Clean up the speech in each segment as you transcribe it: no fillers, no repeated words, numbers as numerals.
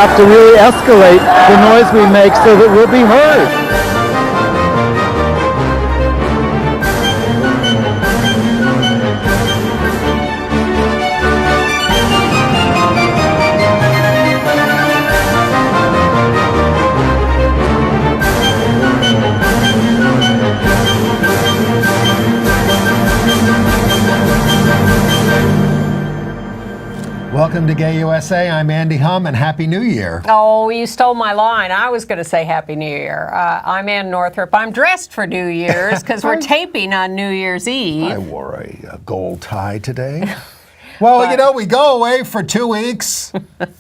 have to really escalate the noise we make so that we'll be heard. Welcome to Gay USA. I'm Andy Humm, and Happy New Year. Oh, you stole my line. I was going to say Happy New Year. I'm Ann Northrup. I'm dressed for New Year's because we're taping on New Year's Eve. I wore a gold tie today. Well, we go away for 2 weeks,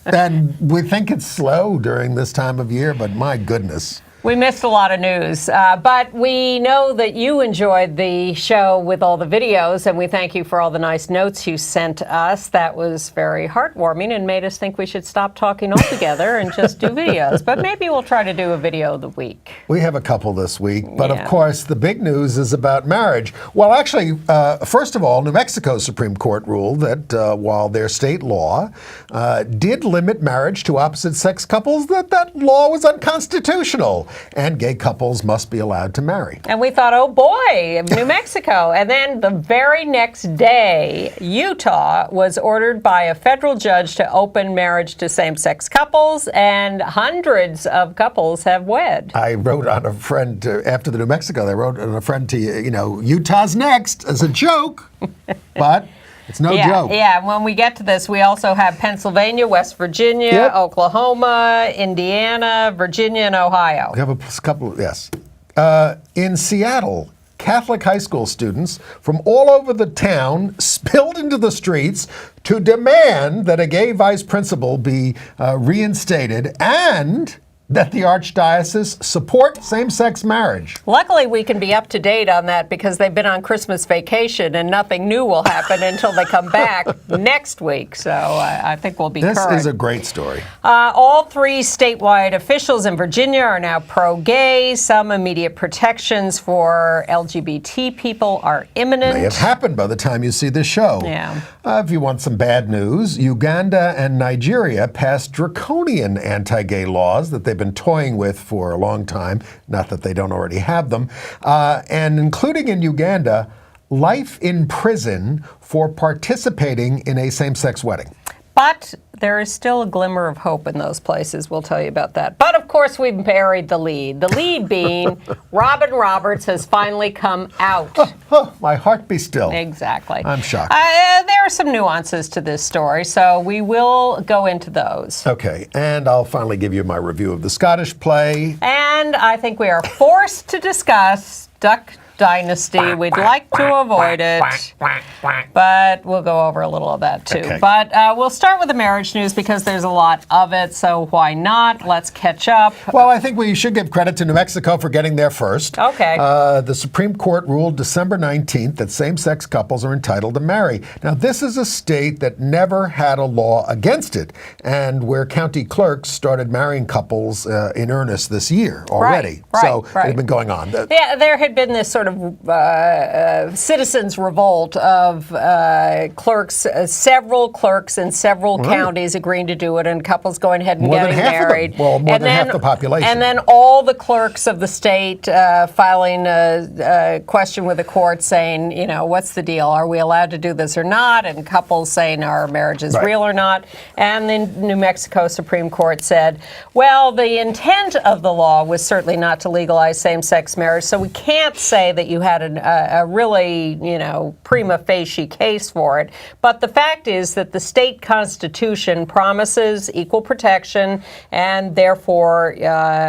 and we think it's slow during this time of year, but my goodness. We missed a lot of news, but we know that you enjoyed the show with all the videos, and we thank you for all the nice notes you sent us. That was very heartwarming and made us think we should stop talking altogether and just do videos. But maybe we'll try to do a video of the week. We have a couple this week, but of course the big news is about marriage. Well, actually, first of all, New Mexico's Supreme Court ruled that while their state law did limit marriage to opposite-sex couples, that law was unconstitutional. And gay couples must be allowed to marry. And we thought, oh boy, New Mexico. And then the very next day, Utah was ordered by a federal judge to open marriage to same-sex couples, and hundreds of couples have wed. I wrote on a friend, after the New Mexico, I wrote on a friend to, Utah's next as a joke, but... It's no joke. Yeah, when we get to this, we also have Pennsylvania, West Virginia, Oklahoma, Indiana, Virginia, and Ohio. We have a couple, yes. In Seattle, Catholic high school students from all over the town spilled into the streets to demand that a gay vice principal be reinstated and that the Archdiocese support same-sex marriage. Luckily, we can be up to date on that because they've been on Christmas vacation and nothing new will happen until they come back next week. So I think we'll be current. This is a great story. All three statewide officials in Virginia are now pro-gay. Some immediate protections for LGBT people are imminent. May have happened by the time you see this show. Yeah. If you want some bad news, Uganda and Nigeria passed draconian anti-gay laws that they've been toying with for a long time, not that they don't already have them, and including in Uganda, life in prison for participating in a same-sex wedding. But there is still a glimmer of hope in those places. We'll tell you about that. But of course, we've buried the lead. The lead being Robin Roberts has finally come out. My heart be still. Exactly. I'm shocked. There are some nuances to this story, so we will go into those. Okay, and I'll finally give you my review of the Scottish play. And I think we are forced to discuss Duck Dynasty. We'd like to avoid it, but we'll go over a little of that too. Okay. But we'll start with the marriage news because there's a lot of it, so why not? Let's catch up. Well, I think we should give credit to New Mexico for getting there first. Okay. The Supreme Court ruled December 19th that same-sex couples are entitled to marry. Now, this is a state that never had a law against it, and where county clerks started marrying couples in earnest this year already. So they've been going on. Yeah, there had been this sort of citizens' revolt of clerks, several clerks in several counties agreeing to do it, and couples going ahead and getting married. Well, more than half the population. And then all the clerks of the state filing a question with the court saying, what's the deal? Are we allowed to do this or not? And couples saying our marriage is real or not. And the New Mexico Supreme Court said, well, the intent of the law was certainly not to legalize same-sex marriage, so we can't say that you had a really, prima facie case for it. But the fact is that the state constitution promises equal protection, and therefore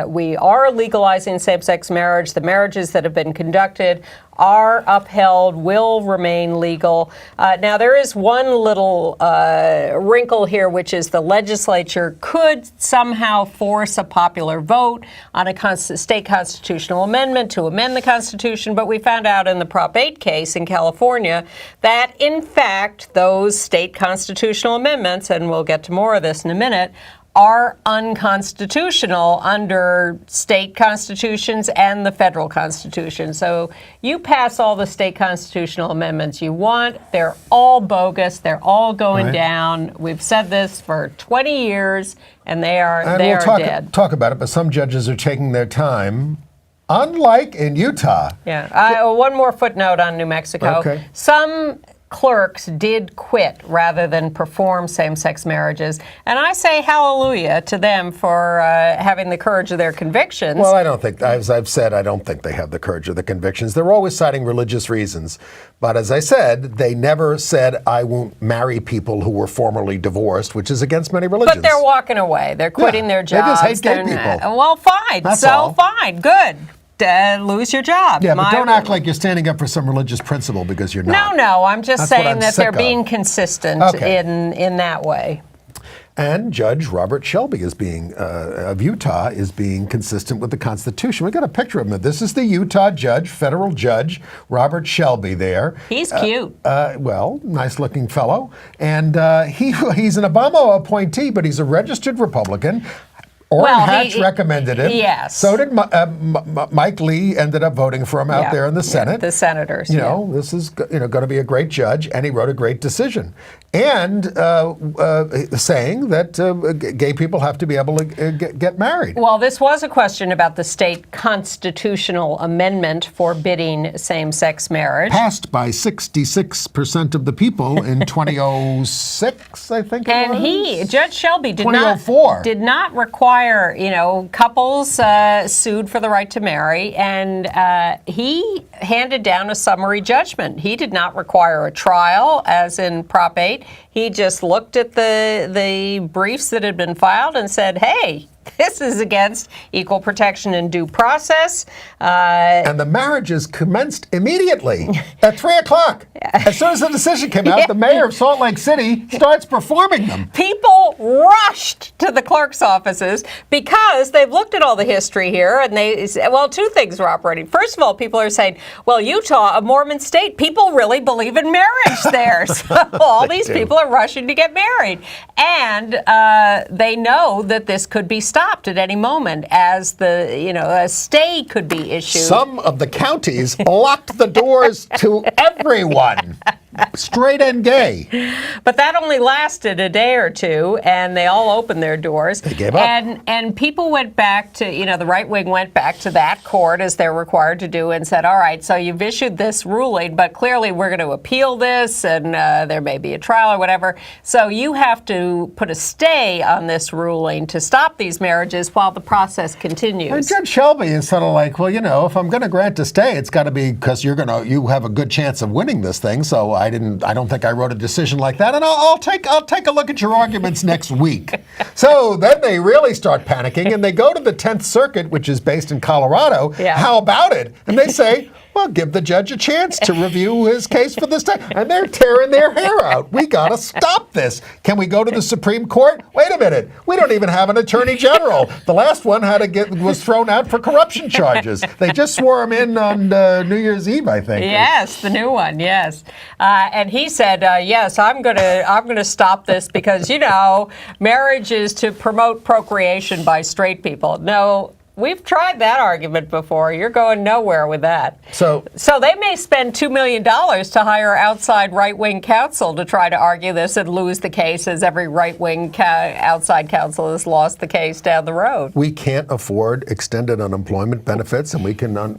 we are legalizing same-sex marriage. The marriages that have been conducted are upheld, will remain legal. Now, there is one little wrinkle here, which is the legislature could somehow force a popular vote on a state constitutional amendment to amend the Constitution, but we found out in the Prop 8 case in California that, in fact, those state constitutional amendments, and we'll get to more of this in a minute, are unconstitutional under state constitutions and the federal constitution. So you pass all the state constitutional amendments you want. They're all bogus. They're all going down. We've said this for 20 years, and they are dead. Talk about it, but some judges are taking their time. Unlike in Utah. Yeah. One more footnote on New Mexico. Okay. Some clerks did quit rather than perform same-sex marriages. And I say hallelujah to them for having the courage of their convictions. Well, I don't think, as I've said, I don't think they have the courage of the convictions. They're always citing religious reasons. But as I said, they never said, I won't marry people who were formerly divorced, which is against many religions. But they're walking away. They're quitting their jobs. They just hate gay people. Well, fine. That's all. Fine. Good. Lose your job. Yeah, but don't act like you're standing up for some religious principle because you're not. No, I'm just saying that they're of. being consistent in that way. And Judge Robert Shelby of Utah is being consistent with the Constitution. We got a picture of him. This is the Utah judge, federal judge, Robert Shelby there. He's cute. Well, nice looking fellow. And he's an Obama appointee, but he's a registered Republican. Orrin Hatch recommended him. Yes. So did Mike Lee. Ended up voting for him out there in the Senate. The senators. You know, this is going to be a great judge, and he wrote a great decision, and saying that gay people have to be able to get married. Well, this was a question about the state constitutional amendment forbidding same-sex marriage, passed by 66% of the people in 2006, I think. And Judge Shelby, did not require, couples sued for the right to marry, and he handed down a summary judgment. He did not require a trial, as in Prop 8. He just looked at the briefs that had been filed and said, hey, this is against equal protection and due process. And the marriages commenced immediately at 3 o'clock. As soon as the decision came out, the mayor of Salt Lake City starts performing them. People rushed to the clerk's offices because they've looked at all the history here, and they said, well, two things are operating. First of all, people are saying, well, Utah, a Mormon state, people really believe in marriage there. So all these people are rushing to get married. And they know that this could be stopped at any moment, as a stay could be issued. Some of the counties locked the doors to everyone, straight and gay. But that only lasted a day or two, and they all opened their doors. They gave up. And people went back to, the right wing went back to that court, as they're required to do, and said, all right, so you've issued this ruling, but clearly we're going to appeal this, and there may be a trial or whatever. So you have to put a stay on this ruling to stop these marriages while the process continues. And Judge Shelby is sort of like, well, if I'm going to grant a stay, it's got to be because you have a good chance of winning this thing. So I don't think I wrote a decision like that, and I'll take a look at your arguments next week. So then they really start panicking, and they go to the 10th Circuit, which is based in Colorado. Yeah. How about it? And they say, well, give the judge a chance to review his case for this time. And they're tearing their hair out. We got to stop this. Can we go to the Supreme Court? Wait a minute. We don't even have an attorney general. The last one was thrown out for corruption charges. They just swore him in on New Year's Eve, I think. Yes, the new one. Yes, and he said, yes, I'm gonna stop this because marriage is to promote procreation by straight people. No. We've tried that argument before. You're going nowhere with that. So they may spend $2 million to hire outside right-wing counsel to try to argue this and lose the case, as every right-wing outside counsel has lost the case down the road. We can't afford extended unemployment benefits, and we can afford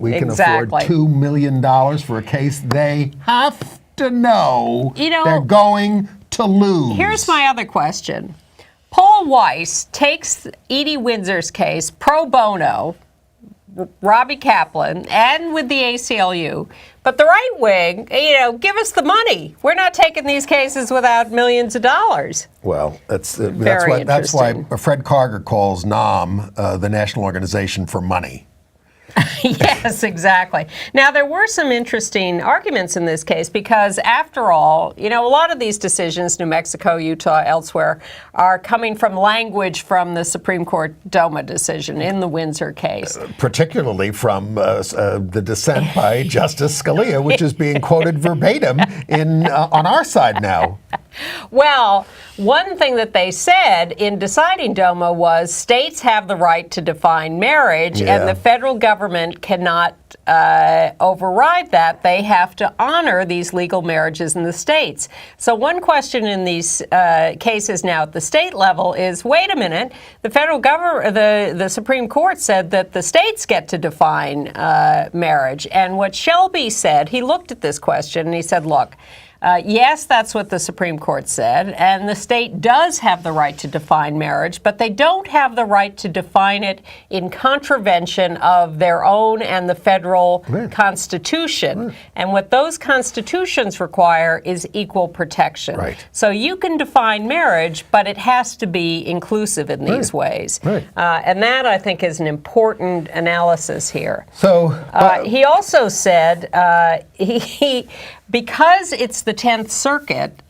$2 million for a case they have to know they're going to lose. Here's my other question. Paul Weiss takes Edie Windsor's case pro bono, Robbie Kaplan, and with the ACLU. But the right wing, give us the money. We're not taking these cases without millions of dollars. Well, that's why Fred Karger calls NOM the National Organization for Money. Yes, exactly. Now, there were some interesting arguments in this case because, after all, a lot of these decisions, New Mexico, Utah, elsewhere, are coming from language from the Supreme Court DOMA decision in the Windsor case. Particularly from the dissent by Justice Scalia, which is being quoted verbatim on our side now. Well, one thing that they said in deciding DOMA was states have the right to define marriage, and the federal government cannot override that. They have to honor these legal marriages in the states. So one question in these cases now at the state level is, wait a minute, the federal government, the Supreme Court said that the states get to define marriage. And what Shelby said, he looked at this question and he said, look, yes, that's what the Supreme Court said, and the state does have the right to define marriage, but they don't have the right to define it in contravention of their own and the federal Constitution. And what those constitutions require is equal protection. So you can define marriage, but it has to be inclusive in these ways. And that, I think, is an important analysis here. So he also said because it's the 10th Circuit,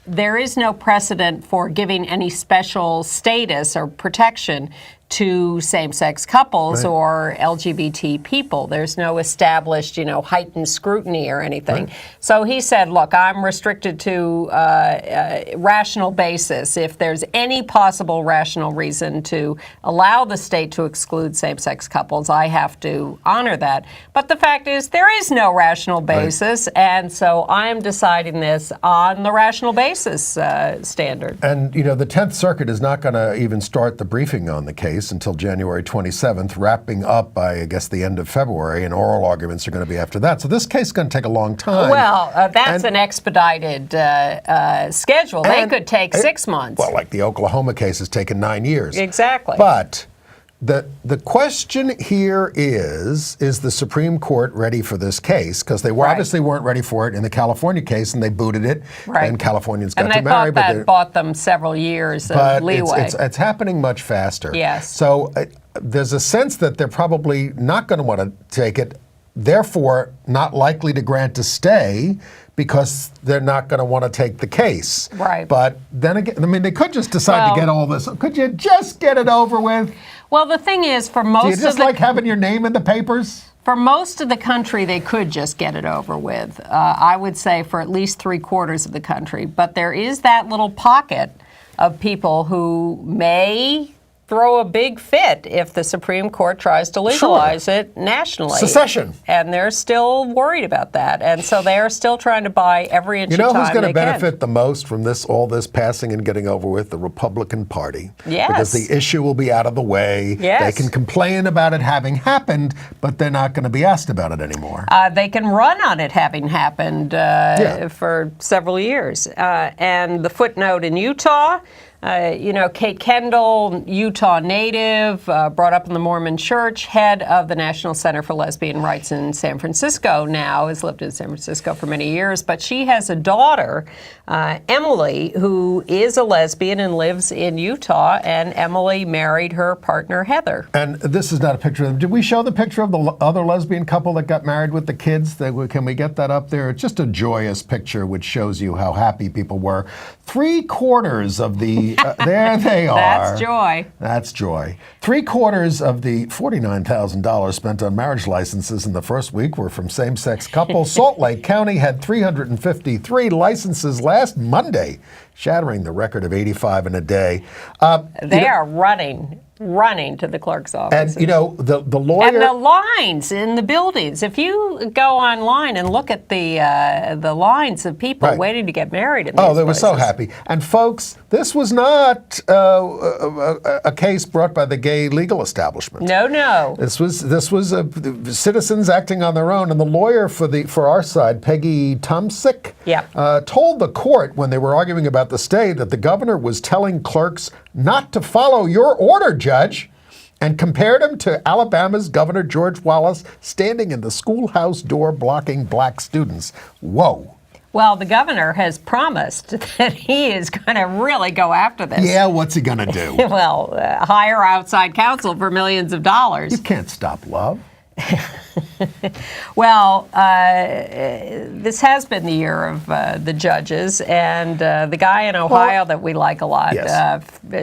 there is no precedent for giving any special status or protection to same-sex couples or LGBT people. There's no established, heightened scrutiny or anything. So he said, look, I'm restricted to rational basis. If there's any possible rational reason to allow the state to exclude same-sex couples, I have to honor that. But the fact is, there is no rational basis, and so I am deciding this on the rational basis standard. And, the 10th Circuit is not going to even start the briefing on the case until January 27th, wrapping up by, I guess, the end of February, and oral arguments are going to be after that. So this case is going to take a long time. Well, that's an expedited schedule. They could take 6 months. Well, like the Oklahoma case has taken 9 years. Exactly. But the question here is the Supreme Court ready for this case? Because they obviously weren't ready for it in the California case, and they booted it, and Californians got to marry. And they thought that bought them several years of leeway. It's happening much faster. Yes. So there's a sense that they're probably not going to want to take it, therefore not likely to grant a stay, because they're not going to want to take the case. But then again, they could just decide to get all this. Could you just get it over with? Well, the thing is, for most Do you just like having your name in the papers? For most of the country, they could just get it over with. I would say for at least 3/4 of the country. But there is that little pocket of people who may throw a big fit if the Supreme Court tries to legalize it nationally. Secession. And they're still worried about that. And so they are still trying to buy every inch of time they can. You know who's going to benefit the most from all this passing and getting over with? The Republican Party. Yes. Because the issue will be out of the way. Yes. They can complain about it having happened, but they're not going to be asked about it anymore. They can run on it having happened for several years. And the footnote in Utah, Kate Kendall, Utah native, brought up in the Mormon Church, head of the National Center for Lesbian Rights in San Francisco now, has lived in San Francisco for many years, but she has a daughter, Emily, who is a lesbian and lives in Utah, and Emily married her partner, Heather. And this is not a picture of them. Did we show the picture of the other lesbian couple that got married with the kids? Can we get that up there? It's just a joyous picture which shows you how happy people were. 3/4 of the there they are. That's joy. That's joy. 3/4 of the $49,000 spent on marriage licenses in the first week were from same-sex couples. Salt Lake County had 353 licenses last Monday, shattering the record of 85 in a day. They are running to the clerk's office. And, the lawyer... And the lines in the buildings. If you go online and look at the lines of people waiting to get married in these they were places. so happy. And, folks, this was not a case brought by the gay legal establishment. No. This was citizens acting on their own. And the lawyer for our side, Peggy Tomsick, told the court when they were arguing about the stay that the governor was telling clerks not to follow your order, Judge, and compared him to Alabama's Governor George Wallace standing in the schoolhouse door blocking black students. Whoa. Well, the governor has promised that he is going to really go after this. Yeah, what's he going to do? Well, hire outside counsel for millions of dollars. You can't stop love. Well, this has been the year of the judges, and the guy in Ohio that we like a lot,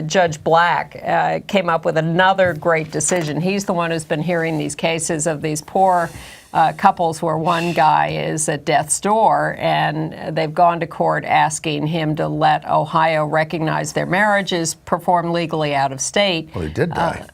Judge Black, came up with another great decision. He's the one who's been hearing these cases of these poor couples where one guy is at death's door, and they've gone to court asking him to let Ohio recognize their marriages performed legally out of state. Well, he did die.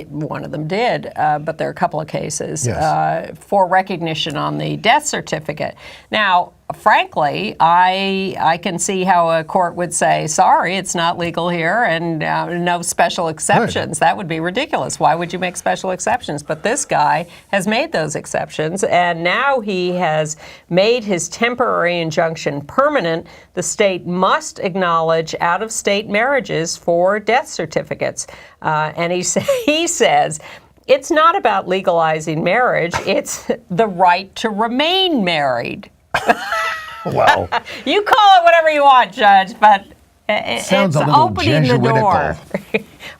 One of them did, but there are a couple of cases Yes. for recognition on the death certificate. Now, frankly, I can see how a court would say, sorry, it's not legal here, and no special exceptions. That would be ridiculous. Why would you make special exceptions? But this guy has made those exceptions, and now he has made his temporary injunction permanent. The state must acknowledge out-of-state marriages for death certificates. And he says, it's not about legalizing marriage, it's the right to remain married. Well, you call it whatever you want, Judge, but sounds it's a little opening the door.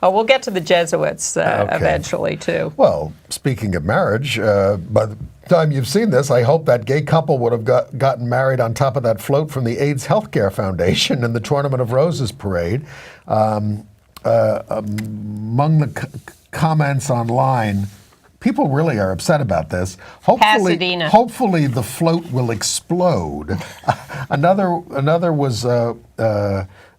Oh, we'll get to the Jesuits eventually, too. Well, speaking of marriage, by the time you've seen this, I hope that gay couple would have gotten married on top of that float from the AIDS Healthcare Foundation in the Tournament of Roses parade. Among the comments online, people really are upset about this. Hopefully the float will explode. Another was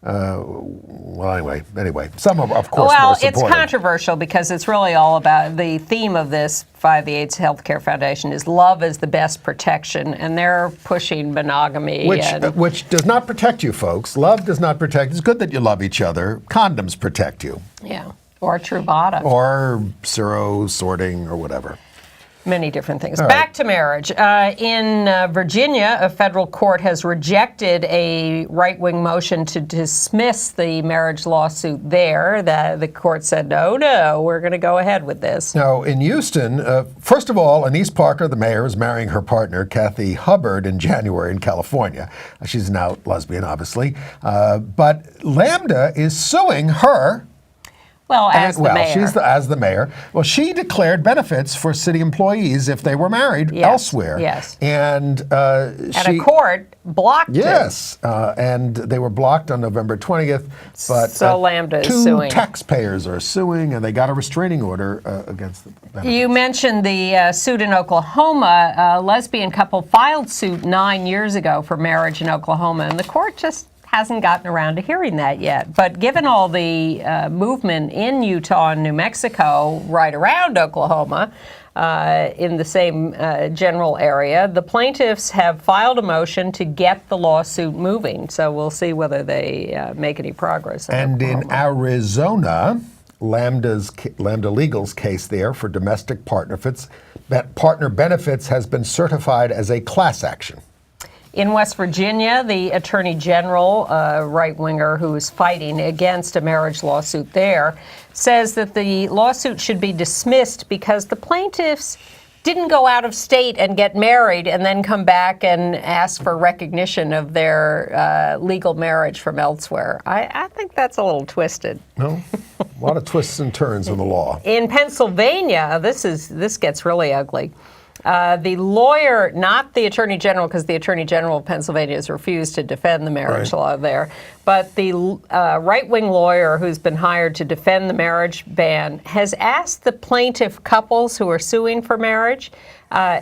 well, anyway, some of course Well, more supportive. it's controversial because it's really all about the theme of this by the AIDS Healthcare Foundation is love is the best protection, and they're pushing monogamy. Which does not protect you, folks. Love does not protect. It's good that you love each other. Condoms protect you. Yeah, or Truvada. Or sorting or whatever. Many different things. All Back right. to marriage. In Virginia, a federal court has rejected a right-wing motion to dismiss the marriage lawsuit there. The court said, no, we're going to go ahead with this. Now, in Houston, first of all, Anise Parker, the mayor, is marrying her partner, Kathy Hubbard, in January in California. She's an out lesbian, obviously. But Lambda is suing her. Well, as the mayor. She's as the mayor. Well, she declared benefits for city employees if they were married elsewhere. Yes. And a court blocked it. Yes. And they were blocked on November 20th. But so Lambda is suing. Two taxpayers are suing, and they got a restraining order against the benefits. You mentioned the suit in Oklahoma. A lesbian couple filed suit 9 years ago for marriage in Oklahoma, and the court just hasn't gotten around to hearing that yet. But given all the movement in Utah and New Mexico right around Oklahoma, in the same general area, the plaintiffs have filed a motion to get the lawsuit moving. So we'll see whether they make any progress. And in Arizona, Lambda Legal's case there for domestic partner benefits has been certified as a class action. In West Virginia, the Attorney General, right-winger who is fighting against a marriage lawsuit there, says that the lawsuit should be dismissed because the plaintiffs didn't go out of state and get married and then come back and ask for recognition of their legal marriage from elsewhere. I think that's a little twisted. No, a lot of twists and turns in the law. In Pennsylvania, this gets really ugly. The lawyer, not the Attorney General, because the Attorney General of Pennsylvania has refused to defend the marriage law there, but the right-wing lawyer who's been hired to defend the marriage ban has asked the plaintiff couples who are suing for marriage,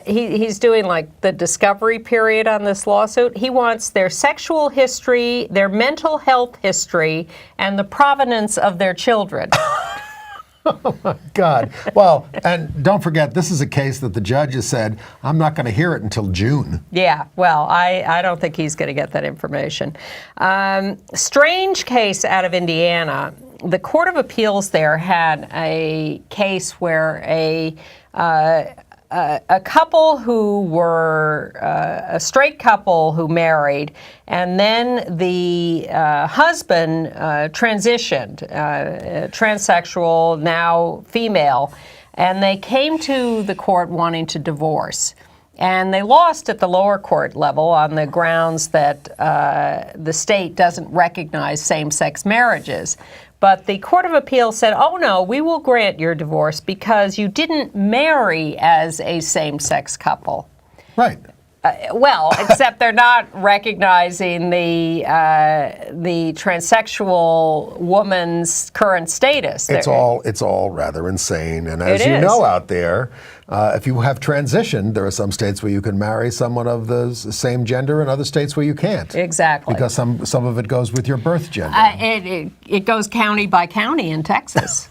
he's doing like the discovery period on this lawsuit. He wants their sexual history, their mental health history, and the provenance of their children. Oh, my God. Well, and don't forget, this is a case that the judge has said, I'm not going to hear it until June. Yeah, well, I don't think he's going to get that information. Strange case out of Indiana. The Court of Appeals there had a case where a couple who were a straight couple who married, and then the husband transitioned, transsexual, now female, and they came to the court wanting to divorce. And they lost at the lower court level on the grounds that the state doesn't recognize same-sex marriages. But the Court of Appeal said, oh, no, we will grant your divorce because you didn't marry as a same-sex couple. Right. Well, except they're not recognizing the transsexual woman's current status. It's all rather insane. And as you know out there, if you have transitioned, there are some states where you can marry someone of the same gender and other states where you can't. Exactly. Because some of it goes with your birth gender. It goes county by county in Texas.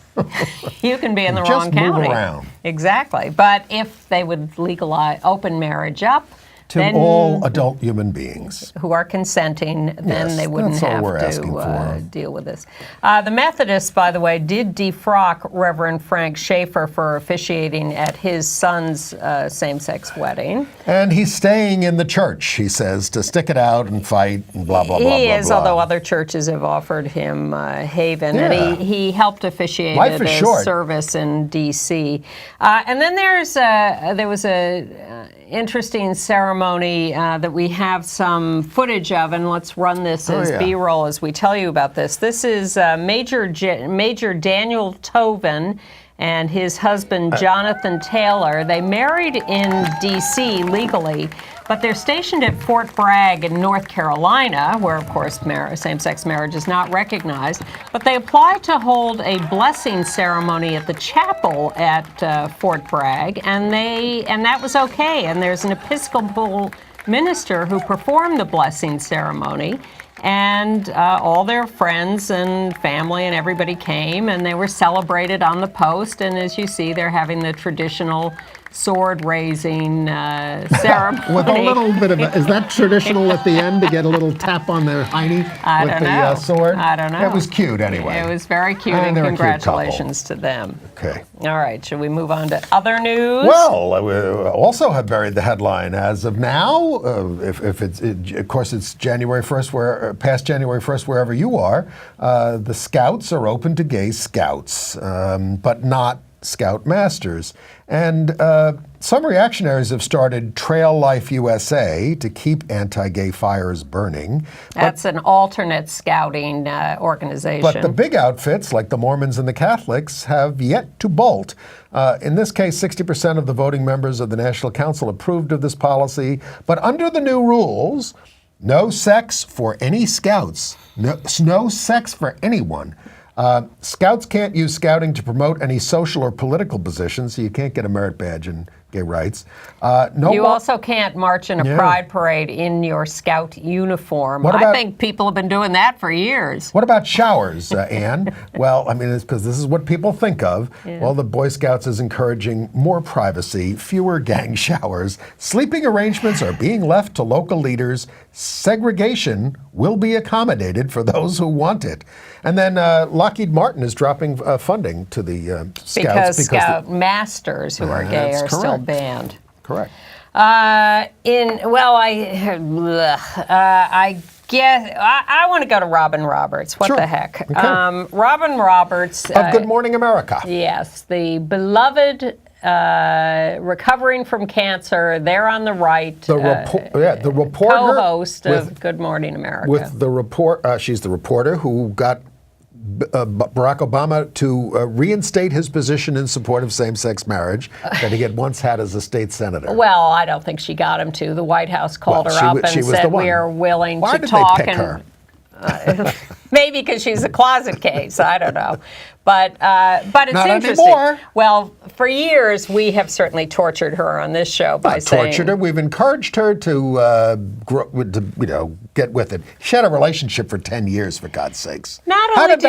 You can be in the wrong county. Just move around. Exactly. But if they would open marriage up, to all adult human beings who are consenting, then they wouldn't have to deal with this. The Methodists, by the way, did defrock Reverend Frank Schaeffer for officiating at his son's same-sex wedding. And he's staying in the church, he says, to stick it out and fight and blah, blah, blah, He blah, is, blah. although other churches have offered him haven. Yeah. And he helped officiate Life at is a short. service in D.C. And then there was a interesting ceremony that we have some footage of, and let's run this as B-roll as we tell you about this. This is Major Daniel Toven and his husband Jonathan Taylor. They married in D.C. legally, but they're stationed at Fort Bragg in North Carolina, where, of course, same-sex marriage is not recognized. But they applied to hold a blessing ceremony at the chapel at Fort Bragg, and that was okay. And there's an Episcopal minister who performed the blessing ceremony. And all their friends and family and everybody came, and they were celebrated on the post. And as you see, they're having the traditional sword-raising ceremony. With a little bit of is that traditional at the end to get a little tap on their hiney with the sword? I don't know. It was cute anyway. It was very cute, and congratulations to them. Okay. All right, should we move on to other news? Well, we also have buried the headline as of now. If it's, of course, it's January 1st, past January 1st, wherever you are, the Scouts are open to gay Scouts, but not Scout Masters. And some reactionaries have started Trail Life USA to keep anti-gay fires burning. That's an alternate scouting organization. But the big outfits, like the Mormons and the Catholics, have yet to bolt. In this case, 60% of the voting members of the National Council approved of this policy. But under the new rules, no sex for any Scouts, no sex for anyone. Scouts can't use scouting to promote any social or political positions, so you can't get a merit badge in gay rights. You also can't march in a pride parade in your Scout uniform. I think people have been doing that for years. What about showers, Anne? Well, I mean, it's because this is what people think of. Yeah. Well, the Boy Scouts is encouraging more privacy, fewer gang showers. Sleeping arrangements are being left to local leaders. Segregation will be accommodated for those who want it. And then Lockheed Martin is dropping funding to the Scouts. Because Scout Masters who are gay are still banned. Correct. I want to go to Robin Roberts. What the heck? Okay. Robin Roberts. Of Good Morning America. Yes, the beloved recovering from cancer. They're on the right. The reporter. Co-host of Good Morning America. With the report, she's the reporter who got Barack Obama to reinstate his position in support of same-sex marriage that he had once had as a state senator. Well, I don't think she got him to. The White House called her up and said we are willing to talk. Why did they pick her? Maybe because she's a closet case. I don't know. But it's Not interesting. Anymore. Well, for years we have certainly tortured her on this show by saying tortured her. We've encouraged her to get with it. She had a relationship for 10 years, for God's sakes. How did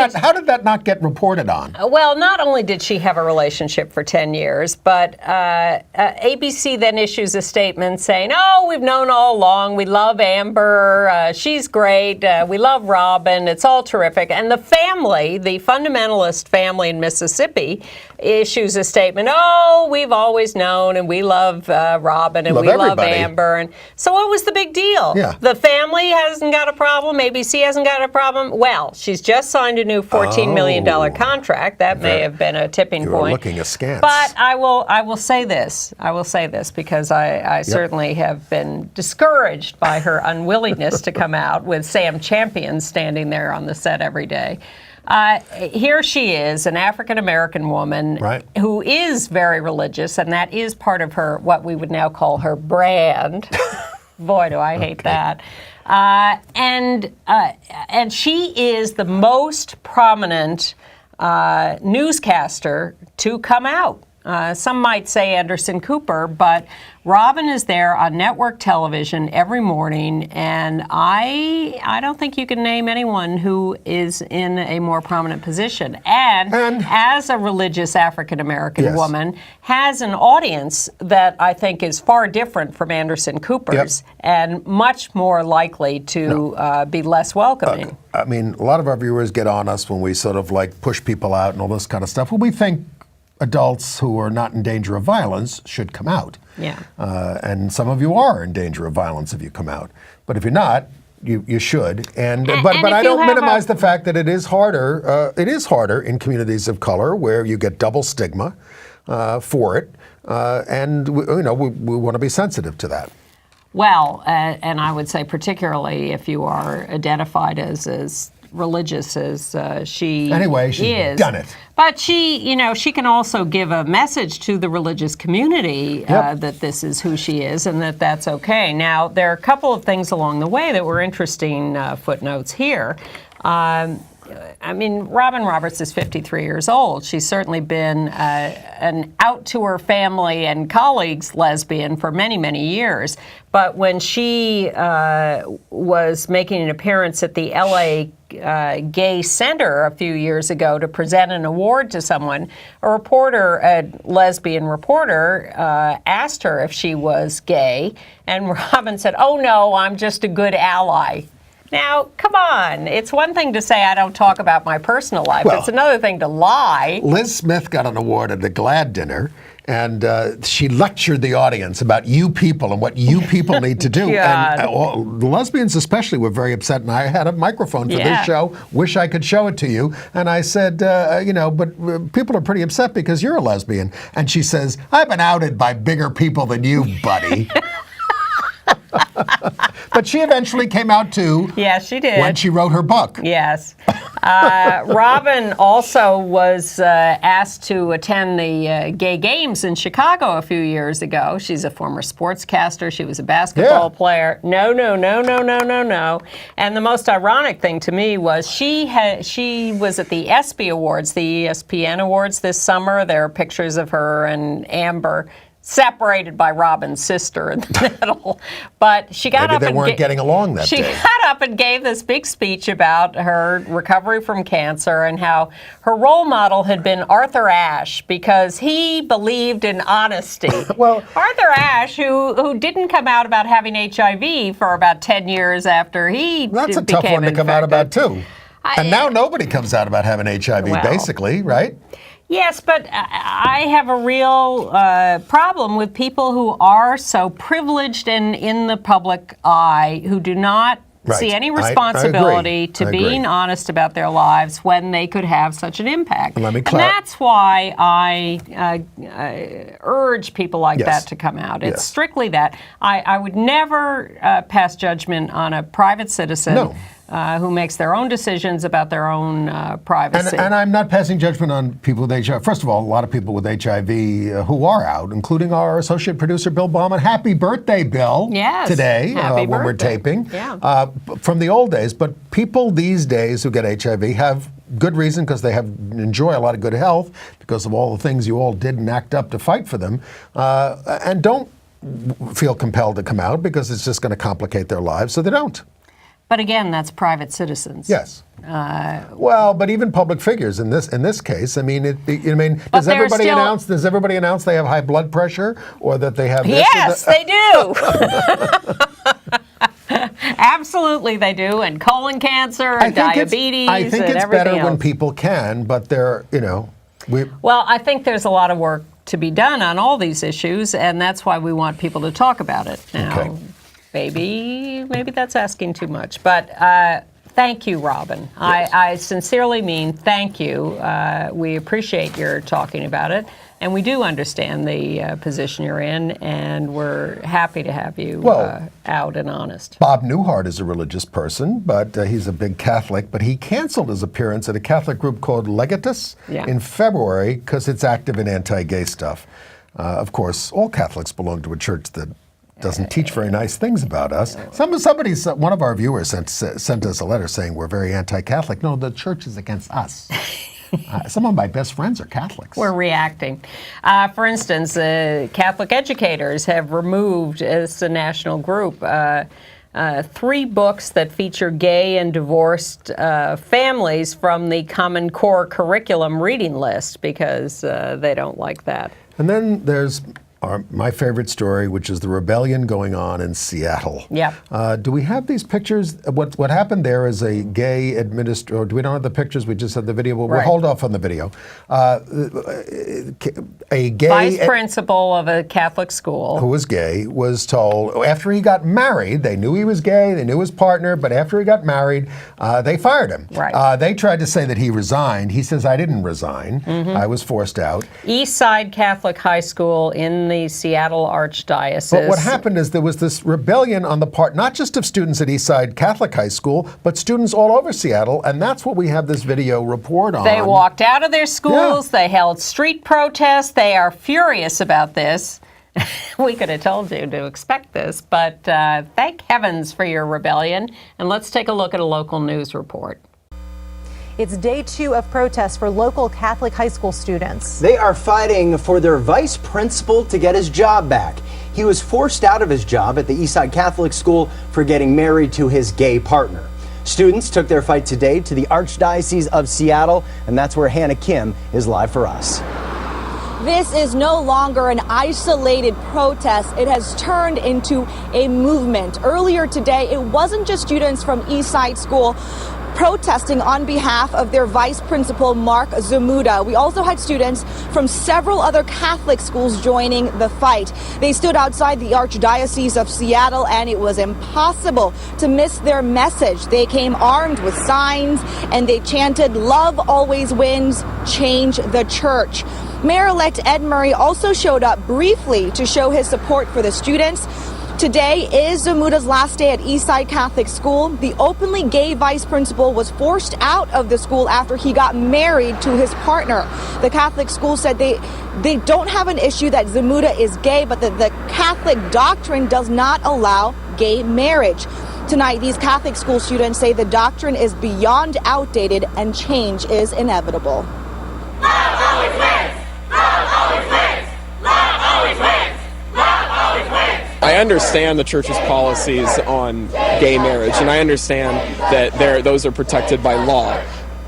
that not get reported on? Well, not only did she have a relationship for 10 years, but ABC then issues a statement saying, "Oh, we've known all along. We love Amber. She's great. We love Robin. It's all terrific." And the family, the fundamentalist family in Mississippi, issues a statement, "Oh, we've always known, and we love Robin, and we love Amber." And so what was the big deal? Yeah. The family hasn't got a problem. ABC hasn't got a problem. Well, she's just signed a new $14 million contract. That may have been a tipping point. You were looking askance. But I will say this. I will say this because I certainly have been discouraged by her unwillingness to come out with Sam Champion standing there on the set every day. Here she is, an African-American woman who is very religious, and that is part of her, what we would now call her brand. Boy, do I hate that. And she is the most prominent newscaster to come out. Some might say Anderson Cooper, but Robin is there on network television every morning, and I don't think you can name anyone who is in a more prominent position. And as a religious African-American woman, has an audience that I think is far different from Anderson Cooper's and much more likely to be less welcoming. I mean, a lot of our viewers get on us when we sort of like push people out and all this kind of stuff. Well, we think adults who are not in danger of violence should come out. Yeah. And some of you are in danger of violence if you come out. But if you're not, you should. But I don't minimize the fact that it is harder. It is harder in communities of color where you get double stigma for it. And we want to be sensitive to that. Well, and I would say particularly if you are identified as religious as she she's done it. But she can also give a message to the religious community that this is who she is and that that's okay. Now, there are a couple of things along the way that were interesting footnotes here. I mean, Robin Roberts is 53 years old. She's certainly been an out to her family and colleagues lesbian for many, many years. But when she was making an appearance at the LA Gay Center a few years ago to present an award to someone, a lesbian reporter, asked her if she was gay. And Robin said, "Oh, no, I'm just a good ally." Now, come on. It's one thing to say I don't talk about my personal life. Well, it's another thing to lie. Liz Smith got an award at the GLAAD dinner, and she lectured the audience about you people and what you people need to do. And the lesbians especially were very upset, and I had a microphone for this show. Wish I could show it to you. And I said, but people are pretty upset because you're a lesbian. And she says, "I've been outed by bigger people than you, buddy." But she eventually came out too. Yes, she did. When she wrote her book. Yes. Robin also was asked to attend the Gay Games in Chicago a few years ago. She's a former sportscaster. She was a basketball player. No. And the most ironic thing to me was she was at the ESPY Awards, the ESPN Awards this summer. There are pictures of her and Amber separated by Robin's sister in the middle. But she got up and... Maybe they weren't getting along that day. She got up and gave this big speech about her recovery from cancer and how her role model had been Arthur Ashe because he believed in honesty. Well, Arthur Ashe, who didn't come out about having HIV for about 10 years after he became infected. That's a tough one to come out about, too. And now nobody comes out about having HIV, basically, right? Yes, but I have a real problem with people who are so privileged and in the public eye who do not see any responsibility to being honest about their lives when they could have such an impact. And that's why I urge people like that to come out. It's strictly that. I would never pass judgment on a private citizen who makes their own decisions about their own privacy. And I'm not passing judgment on people with HIV. First of all, a lot of people with HIV who are out, including our associate producer, Bill Bauman. Happy birthday, Bill, today when we're taping. From the old days. But people these days who get HIV have good reason because they enjoy a lot of good health because of all the things you all did and act up to fight for them. And don't feel compelled to come out because it's just going to complicate their lives, so they don't. But again, that's private citizens. Yes. Well, but even public figures in this case. I mean, does everybody announce they have high blood pressure or that they have? Yes, they do. Absolutely, they do, and colon cancer and diabetes. I think it's better when people can, but they're Well, I think there's a lot of work to be done on all these issues, and that's why we want people to talk about it now. Maybe that's asking too much, but thank you, Robin. Yes. I sincerely mean thank you. We appreciate your talking about it. And we do understand the position you're in, and we're happy to have you out and honest. Bob Newhart is a religious person, but he's a big Catholic, but he canceled his appearance at a Catholic group called Legatus in February because it's active in anti-gay stuff. Of course, all Catholics belong to a church that doesn't teach very nice things about us. One of our viewers sent us a letter saying we're very anti-Catholic. No, the church is against us. Some of my best friends are Catholics. We're reacting. For instance, Catholic educators have removed, as a national group, 3 books that feature gay and divorced families from the Common Core curriculum reading list because they don't like that. And then there's my favorite story, which is the rebellion going on in Seattle. Do we have these pictures? What happened there is a gay administrator. Do we not have the pictures? We just had the video. Well, we'll hold off on the video. A gay vice principal of a Catholic school who was gay was told after he got married. They knew he was gay. They knew his partner, but after he got married, they fired him. They tried to say that he resigned. He says, "I didn't resign. I was forced out." East Side Catholic High School in the Seattle Archdiocese. But what happened is there was this rebellion on the part, not just of students at East Side Catholic High School, but students all over Seattle, and that's what we have this video report on. They walked out of their schools, they held street protests, they are furious about this. We could have told you to expect this, but thank heavens for your rebellion. And let's take a look at a local news report. It's day 2 of protests for local Catholic high school students. They are fighting for their vice principal to get his job back. He was forced out of his job at the Eastside Catholic School for getting married to his gay partner. Students took their fight today to the Archdiocese of Seattle, and that's where Hannah Kim is live for us. This is no longer an isolated protest. It has turned into a movement. Earlier today, it wasn't just students from Eastside School protesting on behalf of their vice principal, Mark Zamuda. We also had students from several other Catholic schools joining the fight. They stood outside the Archdiocese of Seattle, and it was impossible to miss their message. They came armed with signs, and they chanted, "Love always wins, change the church." Mayor-elect Ed Murray also showed up briefly to show his support for the students. Today is Zamuda's last day at Eastside Catholic School. The openly gay vice principal was forced out of the school after he got married to his partner. The Catholic school said they don't have an issue that Zamuda is gay, but that the Catholic doctrine does not allow gay marriage. Tonight, these Catholic school students say the doctrine is beyond outdated and change is inevitable. Love always wins! Love always wins! Love always wins! Love always wins! I understand the church's policies on gay marriage, and I understand that those are protected by law.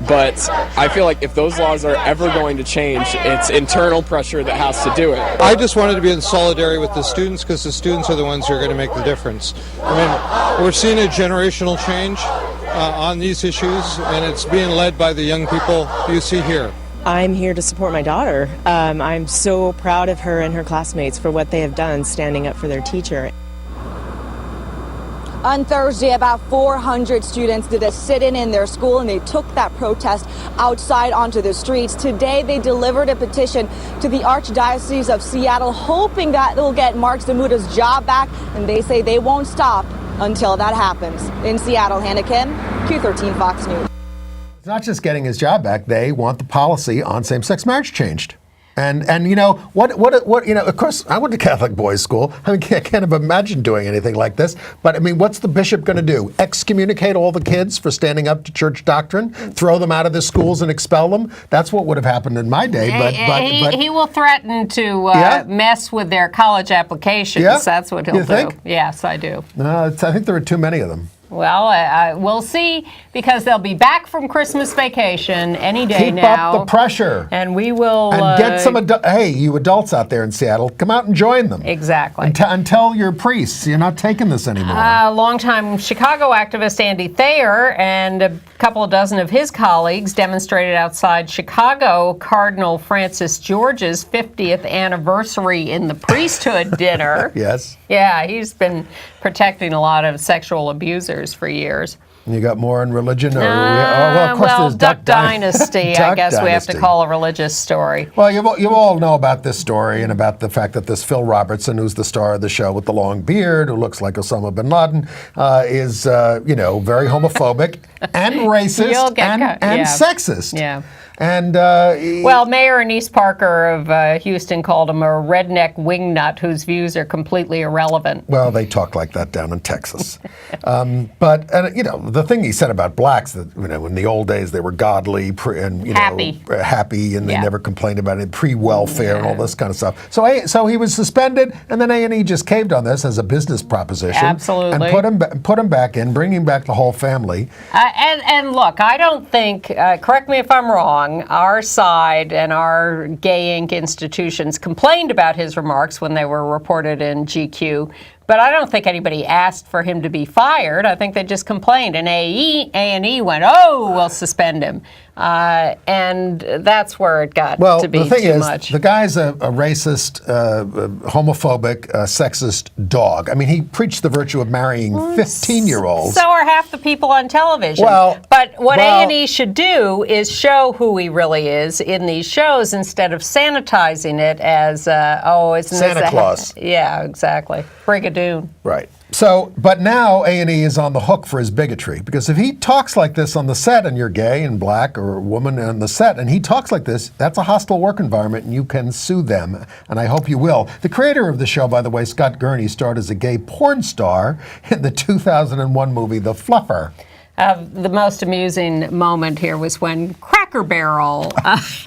But I feel like if those laws are ever going to change, it's internal pressure that has to do it. I just wanted to be in solidarity with the students because the students are the ones who are going to make the difference. I mean, we're seeing a generational change on these issues, and it's being led by the young people you see here. I'm here to support my daughter. I'm so proud of her and her classmates for what they have done standing up for their teacher. On Thursday, about 400 students did a sit-in in their school, and they took that protest outside onto the streets. Today, they delivered a petition to the Archdiocese of Seattle, hoping that they'll get Mark Zamuda's job back, and they say they won't stop until that happens. In Seattle, Hannah Kim, Q13 Fox News. It's not just getting his job back. They want the policy on same-sex marriage changed. And you know, what you know, of course, I went to Catholic boys' school. I mean, I can't have imagined doing anything like this. But I mean, what's the bishop going to do? Excommunicate all the kids for standing up to church doctrine? Throw them out of the schools and expel them? That's what would have happened in my day. But he will threaten to mess with their college applications. Yeah? That's what he'll You do. think? Yes, I do. I think there are too many of them. Well, we'll see, because they'll be back from Christmas vacation any day now. Keep up the pressure. And we will... And get some... Hey, you adults out there in Seattle, come out and join them. Exactly. And tell your priests you're not taking this anymore. Longtime Chicago activist Andy Thayer and a couple of dozen of his colleagues demonstrated outside Chicago Cardinal Francis George's 50th anniversary in the priesthood dinner. Yes. Yeah, he's been protecting a lot of sexual abusers for years. You got more on religion? Or of course there's Duck Dynasty, I guess we have to call a religious story. Well, you all know about this story and about the fact that this Phil Robertson, who's the star of the show with the long beard, who looks like Osama bin Laden, is, very homophobic and racist and sexist. Yeah. And Mayor Anise Parker of Houston called him a redneck wingnut whose views are completely irrelevant. Well, they talk like that down in Texas. But the thing he said about blacks, that in the old days they were godly and happy, and they never complained about it, pre-welfare and all this kind of stuff. So he was suspended, and then A&E just caved on this as a business proposition. Absolutely. And put him back in, bringing back the whole family. And look, I don't think, correct me if I'm wrong, our side and our gay Inc. institutions complained about his remarks when they were reported in GQ. But I don't think anybody asked for him to be fired. I think they just complained. And A&E went, we'll suspend him. And that's where it got to be too much. Well, the thing is, the guy's a racist, homophobic, sexist dog. I mean, he preached the virtue of marrying 15-year-olds. So are half the people on television. But what A&E should do is show who he really is in these shows instead of sanitizing it as, isn't Santa Claus. Yeah, exactly. Brigadoon. Right. So, but now A&E is on the hook for his bigotry, because if he talks like this on the set and you're gay and black or a woman on the set and he talks like this, that's a hostile work environment and you can sue them, and I hope you will. The creator of the show, by the way, Scott Gurney, starred as a gay porn star in the 2001 movie The Fluffer. The most amusing moment here was when Cracker Barrel,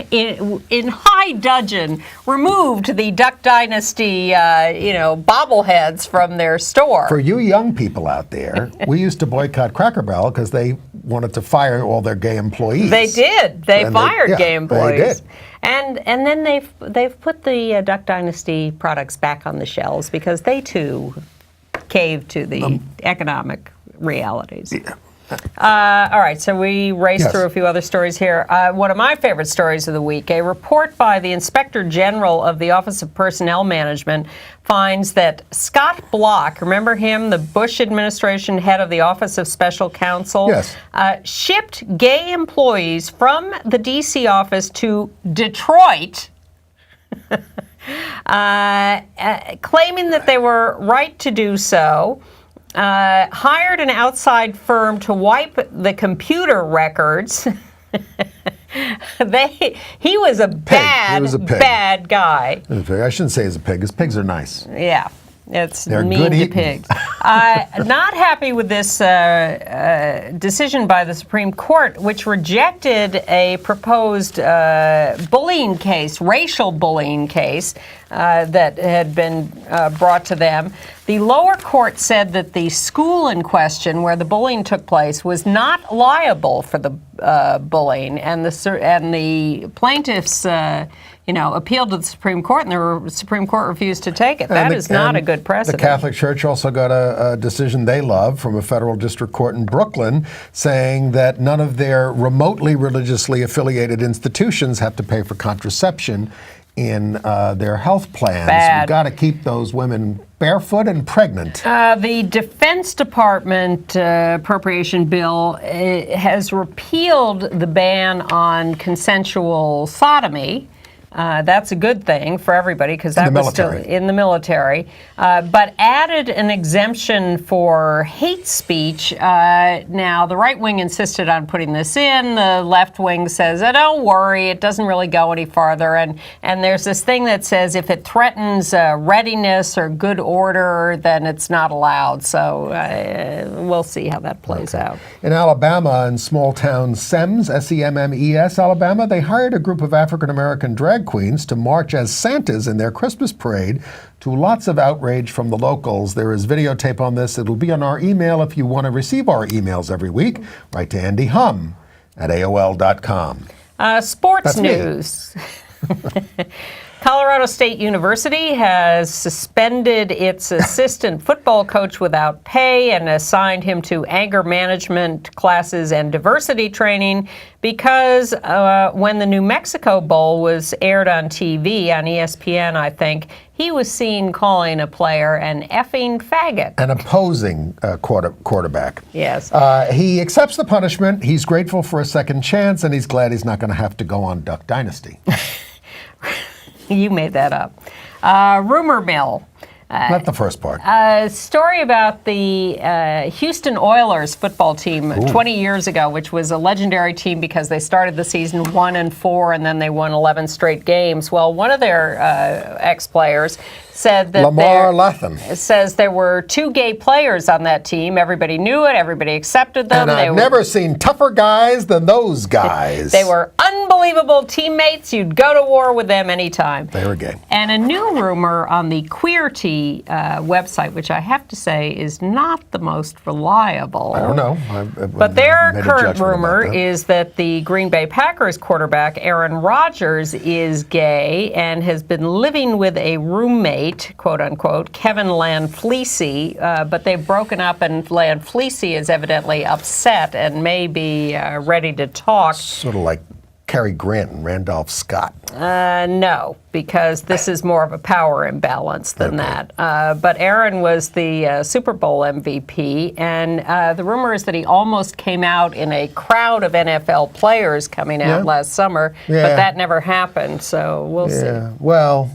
in high dudgeon, removed the Duck Dynasty, bobbleheads from their store. For you young people out there, we used to boycott Cracker Barrel because they wanted to fire all their gay employees. They did. They fired gay employees. They did. And then they've put the Duck Dynasty products back on the shelves because they too caved to the economic realities. Yeah. All right, so we raced through a few other stories here. One of my favorite stories of the week, a report by the Inspector General of the Office of Personnel Management finds that Scott Block, remember him, the Bush administration head of the Office of Special Counsel, shipped gay employees from the D.C. office to Detroit, claiming that they were right to do so. Hired an outside firm to wipe the computer records. He was a bad guy. I shouldn't say he's a pig, because pigs are nice. Yeah. They're mean good to eating. pigs. Not happy with this decision by the Supreme Court, which rejected a proposed bullying case, racial bullying case, that had been brought to them. The lower court said that the school in question, where the bullying took place, was not liable for the bullying, and the plaintiffs appealed to the Supreme Court, and the Supreme Court refused to take it. That is not a good precedent. The Catholic Church also got a decision they love from a federal district court in Brooklyn saying that none of their remotely religiously affiliated institutions have to pay for contraception in their health plans. We've got to keep those women barefoot and pregnant. The Defense Department appropriation bill has repealed the ban on consensual sodomy. That's a good thing for everybody because that was still in the military. But added an exemption for hate speech. Now, the right wing insisted on putting this in. The left wing says, don't worry, it doesn't really go any farther. And there's this thing that says if it threatens readiness or good order, then it's not allowed. So we'll see how that plays out. In Alabama, in small town Semmes, S-E-M-M-E-S, Alabama, they hired a group of African-American drag queens to march as Santas in their Christmas parade, to lots of outrage from the locals. There is videotape on this. It'll be on our email if you want to receive our emails every week. Write to Andy Hum at AOL.com. Sports news. Colorado State University has suspended its assistant football coach without pay and assigned him to anger management classes and diversity training because when the New Mexico Bowl was aired on TV, on ESPN, I think, he he was seen calling a player an effing faggot. An opposing quarterback. Yes. He accepts the punishment. He's grateful for a second chance, and he's glad he's not going to have to go on Duck Dynasty. You made that up. Rumor mill. Not the first part. A story about the Houston Oilers football team 20 years ago, which was a legendary team because they started the season 1-4 and then they won 11 straight games. Well, one of their ex-players said that says there were 2 gay players on that team. Everybody knew it. Everybody accepted them. And I've never seen tougher guys than those guys. They were unbelievable teammates. You'd go to war with them anytime. They were gay. And a new rumor on the Queerty website, which I have to say is not the most reliable. I don't know. But their current rumor is that the Green Bay Packers quarterback, Aaron Rodgers, is gay and has been living with a roommate, quote unquote, Kevin Lanfleece, but they've broken up and Lanfleece is evidently upset and may be ready to talk. Sort of like Cary Grant and Randolph Scott. No, because this is more of a power imbalance than that. But Aaron was the Super Bowl MVP, and the rumor is that he almost came out in a crowd of NFL players coming out last summer, but that never happened, so we'll see. Well,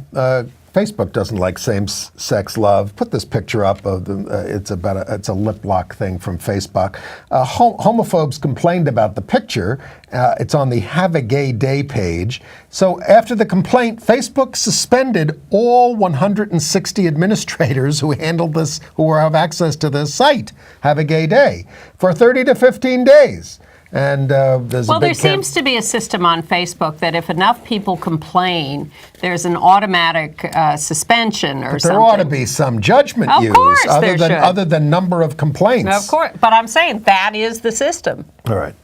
Facebook doesn't like same-sex love. Put this picture up of it's a lip lock thing from Facebook. Homophobes complained about the picture. It's on the Have a Gay Day page. So after the complaint, Facebook suspended all 160 administrators who handled this, who have access to this site, Have a Gay Day, for 30 to 15 days. And there seems to be a system on Facebook that if enough people complain, there's an automatic suspension or something. There ought to be some judgment used other than number of complaints. Of course, but I'm saying that is the system. All right.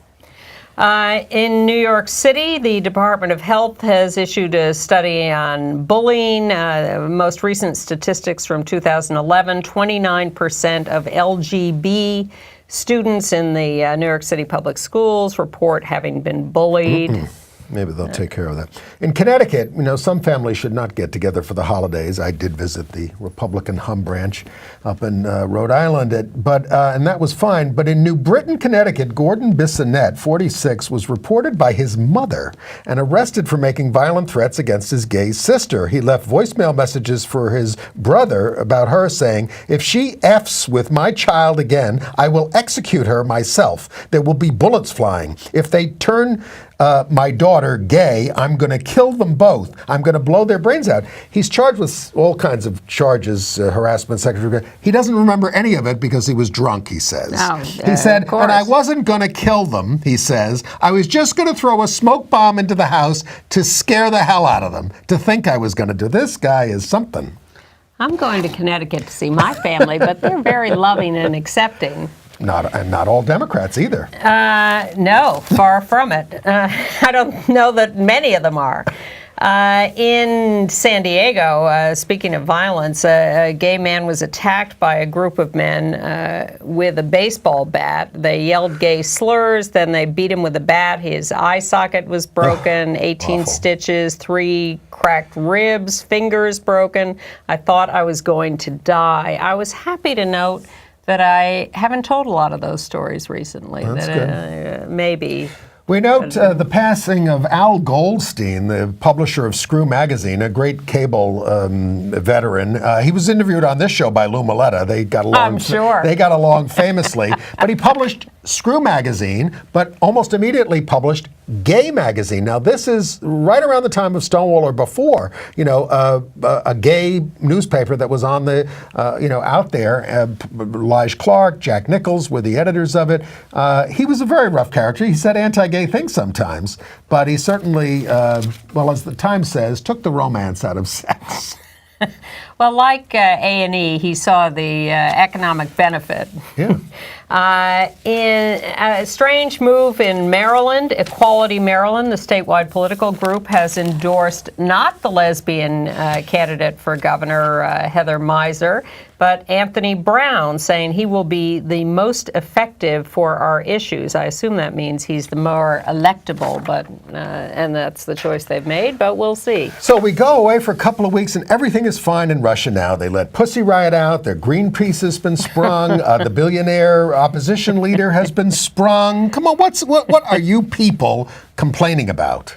In New York City, the Department of Health has issued a study on bullying. Most recent statistics from 2011, 29% of LGB students in the New York City public schools report having been bullied. Maybe they'll take care of that. In Connecticut, some families should not get together for the holidays. I did visit the Republican home branch up in Rhode Island, and that was fine. But in New Britain, Connecticut, Gordon Bissonnette, 46, was reported by his mother and arrested for making violent threats against his gay sister. He left voicemail messages for his brother about her saying, "If she F's with my child again, I will execute her myself. There will be bullets flying. If they turn my daughter gay, I'm going to kill them both. I'm going to blow their brains out." He's charged with all kinds of charges, harassment, sexual. He doesn't remember any of it because he was drunk, he says. He said, and I wasn't going to kill them, he says. I was just going to throw a smoke bomb into the house to scare the hell out of them, to think I was going to do. This guy is something. I'm going to Connecticut to see my family, but they're very loving and accepting. Not all Democrats either. No, far from it. I don't know that many of them are. In San Diego, speaking of violence, a gay man was attacked by a group of men with a baseball bat. They yelled gay slurs, then they beat him with a bat. His eye socket was broken, 18 awful. stitches, 3 cracked ribs, fingers broken. I thought I was going to die. I was happy to note that I haven't told a lot of those stories recently. That's good. Maybe. We note the passing of Al Goldstein, the publisher of Screw Magazine, a great cable veteran. He was interviewed on this show by Lou Maletta. They got along. I'm sure. They got along famously. But he published Screw Magazine, but almost immediately published Gay Magazine. Now, this is right around the time of Stonewall or before, a gay newspaper that was on the, out there. Lige Clark, Jack Nichols were the editors of it. He was a very rough character. He said anti-gay things sometimes, but he certainly, as the Times says, took the romance out of sex. Well, like A&E, he saw the economic benefit. Yeah. In a strange move in Maryland, Equality Maryland, the statewide political group, has endorsed not the lesbian candidate for governor, Heather Miser, but Anthony Brown, saying he will be the most effective for our issues. I assume that means he's the more electable, but and that's the choice they've made, but we'll see. So we go away for a couple of weeks and everything is fine in Russia now. They let Pussy Riot out, their Greenpeace has been sprung, the billionaire opposition leader has been sprung. Come on, what are you people complaining about?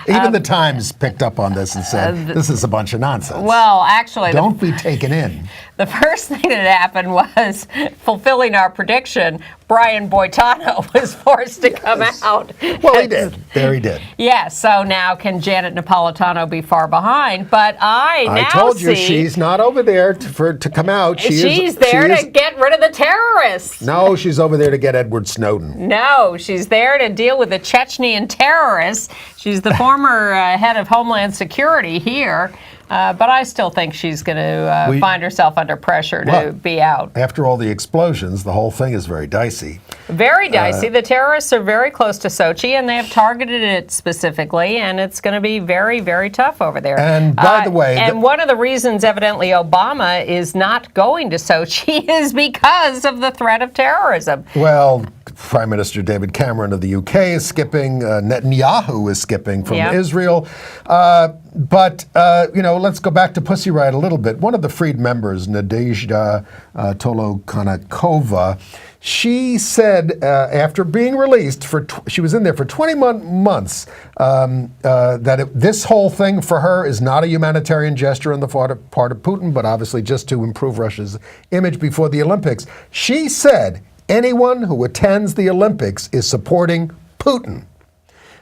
Even the Times picked up on this and said, this is a bunch of nonsense. Well, actually, don't be taken in. The first thing that happened was, fulfilling our prediction, Brian Boitano was forced to come out. Well, he did. There he did. Yeah, so now can Janet Napolitano be far behind? But I told you she's not over there to come out. She's there to get rid of the terrorists. No, she's over there to get Edward Snowden. No, she's there to deal with the Chechnyan terrorists. She's the former head of Homeland Security here. But I still think she's going to find herself under pressure to be out. After all the explosions, the whole thing is very dicey. Very dicey. The terrorists are very close to Sochi, and they have targeted it specifically, and it's going to be very, very tough over there. And by the way... And one of the reasons, evidently, Obama is not going to Sochi is because of the threat of terrorism. Well, Prime Minister David Cameron of the UK is skipping. Netanyahu is skipping from Israel. But, let's go back to Pussy Riot a little bit. One of the freed members, Nadezhda Tolokonnikova, she said after being released, she was in there for 20 months, that this whole thing for her is not a humanitarian gesture on the part of Putin, but obviously just to improve Russia's image before the Olympics. She said anyone who attends the Olympics is supporting Putin.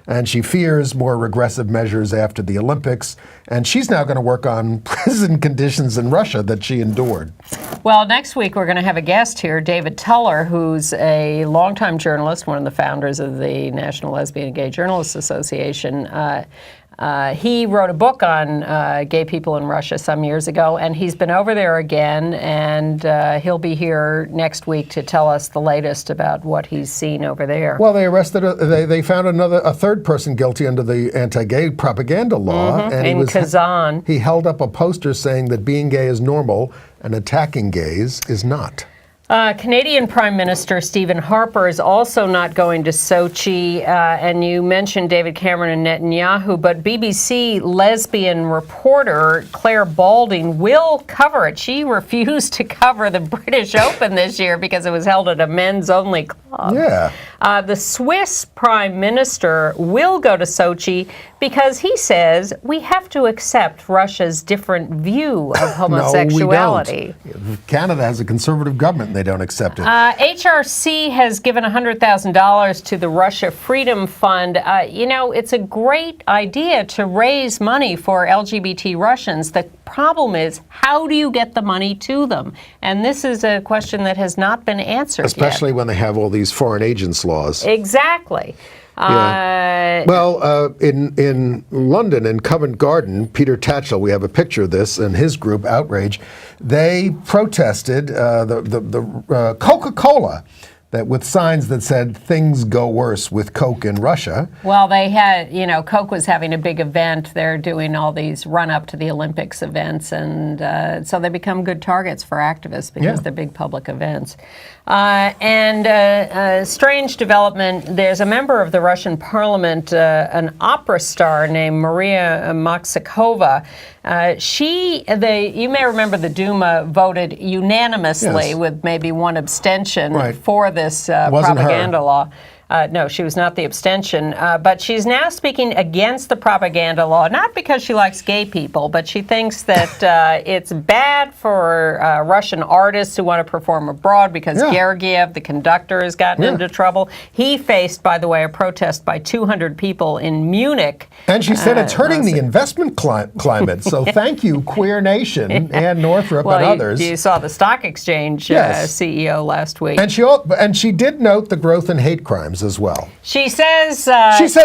And she fears more regressive measures after the Olympics. And she's now going to work on prison conditions in Russia that she endured. Well, next week we're going to have a guest here, David Tuller, who's a longtime journalist, one of the founders of the National Lesbian and Gay Journalists Association. He wrote a book on gay people in Russia some years ago, and he's been over there again, and he'll be here next week to tell us the latest about what he's seen over there. Well, they arrested, they found a third person guilty under the anti-gay propaganda law. And in Kazan. He held up a poster saying that being gay is normal and attacking gays is not. Canadian Prime Minister Stephen Harper is also not going to Sochi, and you mentioned David Cameron and Netanyahu, but BBC lesbian reporter Claire Balding will cover it. She refused to cover the British Open this year because it was held at a men's-only club. Yeah. The Swiss Prime Minister will go to Sochi because he says we have to accept Russia's different view of homosexuality. No, we don't. Canada has a conservative government. They don't accept it. HRC has given $100,000 to the Russia Freedom Fund. It's a great idea to raise money for LGBT Russians. The problem is, how do you get the money to them? And this is a question that has not been answered Especially yet. when they have all these foreign agents laws. Exactly. Yeah. In London, in Covent Garden, Peter Tatchell, we have a picture of this, and his group, Outrage, they protested the Coca-Cola that with signs that said things go worse with Coke in Russia. Well, they had, Coke was having a big event. They're doing all these run-up to the Olympics events, and so they become good targets for activists because they're big public events. A strange development, there's a member of the Russian parliament, an opera star named Maria Maxakova. You may remember the Duma voted unanimously with maybe one abstention for this propaganda law. No, she was not the abstention, but she's now speaking against the propaganda law, not because she likes gay people, but she thinks that it's bad for Russian artists who want to perform abroad because Gergiev, the conductor, has gotten into trouble. He faced, by the way, a protest by 200 people in Munich. And she said it's hurting the investment climate, so thank you, Queer Nation, and Northrop and others. You saw the stock exchange CEO last week. And she did note the growth in hate crimes. laws as well. She says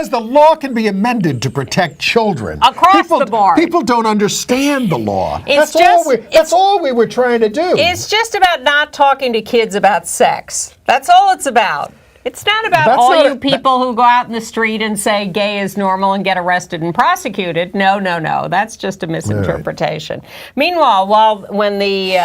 the law can be amended to protect children. Across the board. People don't understand the law. It's That's all we were trying to do. It's just about not talking to kids about sex. That's all it's about. It's not about people who go out in the street and say gay is normal and get arrested and prosecuted. No. That's just a misinterpretation. Right. Meanwhile, when the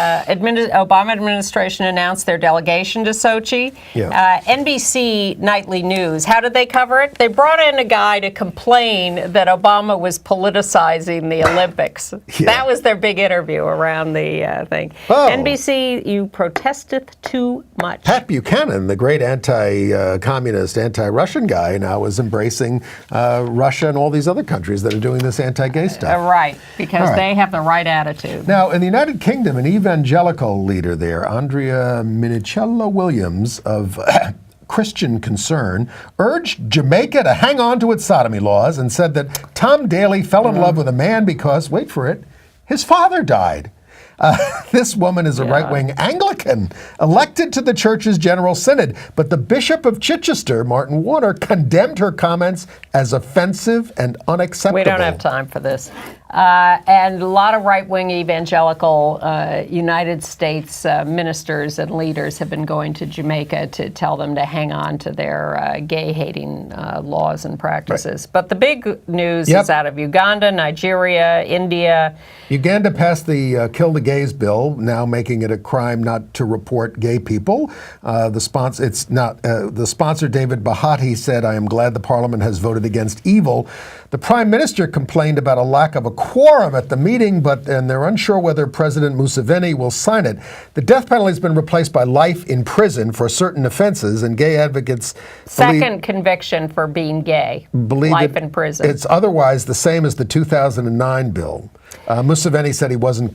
Obama administration announced their delegation to Sochi, NBC Nightly News, how did they cover it? They brought in a guy to complain that Obama was politicizing the Olympics. That was their big interview around the thing. Oh. NBC, you protesteth too much. Pat Buchanan, the great anti-communist, anti-Russian guy, now is embracing Russia and all these other countries that are doing this anti-gay stuff. Right, because they have the right attitude. Now, in the United Kingdom, an evangelical leader there, Andrea Minicello Williams of Christian Concern, urged Jamaica to hang on to its sodomy laws and said that Tom Daley fell in love with a man because, wait for it, his father died. This woman is a right-wing Anglican elected to the church's General Synod, but the Bishop of Chichester, Martin Warner, condemned her comments as offensive and unacceptable. We don't have time for this. And a lot of right-wing evangelical United States ministers and leaders have been going to Jamaica to tell them to hang on to their gay-hating laws and practices. Right. But the big news is out of Uganda, Nigeria, India. Uganda passed the Kill the Gays bill, now making it a crime not to report gay people. The sponsor, David Bahati, said, "I am glad the parliament has voted against evil." The prime minister complained about a lack of a quorum at the meeting, and they're unsure whether President Museveni will sign it. The death penalty has been replaced by life in prison for certain offenses, and gay advocates second conviction for being gay, life in prison. It's otherwise the same as the 2009 bill. Museveni said he wasn't